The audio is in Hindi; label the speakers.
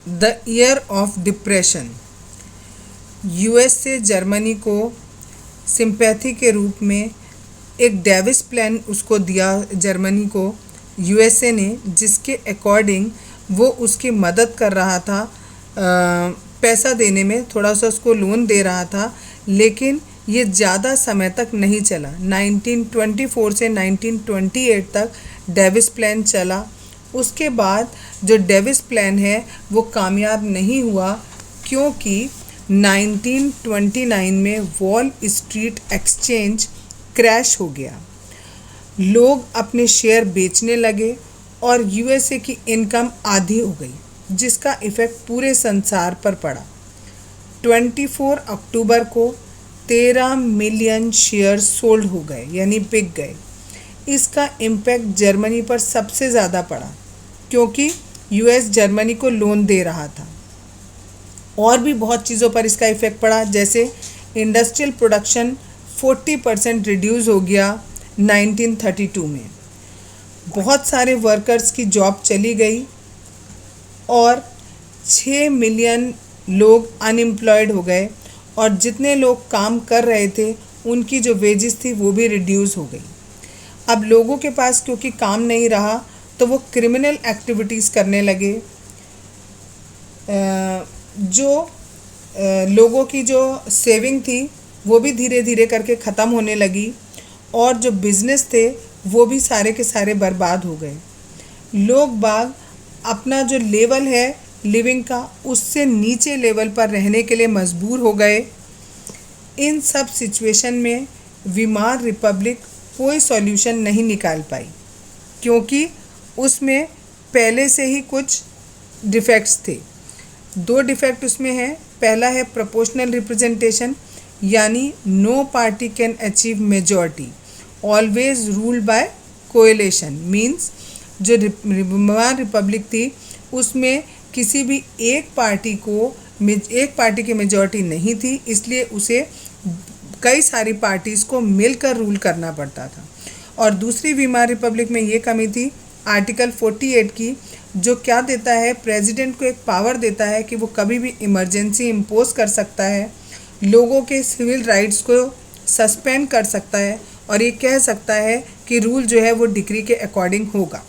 Speaker 1: The year of depression. US से जर्मनी को सिंपैथी के रूप में एक डेविस प्लान उसको दिया जर्मनी को यूएसए ने, जिसके अकॉर्डिंग वो उसकी मदद कर रहा था, पैसा देने में थोड़ा सा उसको लोन दे रहा था, लेकिन ये ज़्यादा समय तक नहीं चला। 1924 से 1928 तक डेविस प्लान चला। उसके बाद जो डेविस प्लान है वो कामयाब नहीं हुआ, क्योंकि 1929 में वॉल स्ट्रीट एक्सचेंज क्रैश हो गया। लोग अपने शेयर बेचने लगे और यूएसए की इनकम आधी हो गई, जिसका इफ़ेक्ट पूरे संसार पर पड़ा। 24 अक्टूबर को 13 मिलियन शेयर सोल्ड हो गए, यानी बिक गए। इसका इम्पैक्ट जर्मनी पर सबसे ज़्यादा पड़ा, क्योंकि यूएस जर्मनी को लोन दे रहा था। और भी बहुत चीज़ों पर इसका इफ़ेक्ट पड़ा, जैसे इंडस्ट्रियल प्रोडक्शन 40% रिड्यूस हो गया 1932 में। बहुत सारे वर्कर्स की जॉब चली गई और 6 मिलियन लोग अनएम्प्लॉयड हो गए, और जितने लोग काम कर रहे थे उनकी जो वेजेस थी वो भी रिड्यूस हो गई। अब लोगों के पास क्योंकि काम नहीं रहा तो वो क्रिमिनल एक्टिविटीज़ करने लगे। जो लोगों की जो सेविंग थी वो भी धीरे धीरे करके ख़त्म होने लगी, और जो बिज़नेस थे वो भी सारे के सारे बर्बाद हो गए। लोग बाग अपना जो लेवल है लिविंग का, उससे नीचे लेवल पर रहने के लिए मजबूर हो गए। इन सब सिचुएशन में वीमार रिपब्लिक कोई सॉल्यूशन नहीं निकाल पाई, क्योंकि उसमें पहले से ही कुछ डिफेक्ट्स थे। 2 डिफेक्ट उसमें हैं। पहला है प्रोपोर्शनल रिप्रेजेंटेशन, यानी no party can achieve majority, always rule by coalition. Means जो वीमार रिपब्लिक थी उसमें किसी भी एक पार्टी की मेजॉरिटी नहीं थी, इसलिए उसे कई सारी पार्टीज़ को मिलकर रूल करना पड़ता था। और दूसरी वीमार रिपब्लिक में ये कमी थी आर्टिकल 48 की, जो क्या देता है, प्रेसिडेंट को एक पावर देता है कि वो कभी भी इमरजेंसी इम्पोज कर सकता है, लोगों के सिविल राइट्स को सस्पेंड कर सकता है, और ये कह सकता है कि रूल जो है वो डिक्री के अकॉर्डिंग होगा।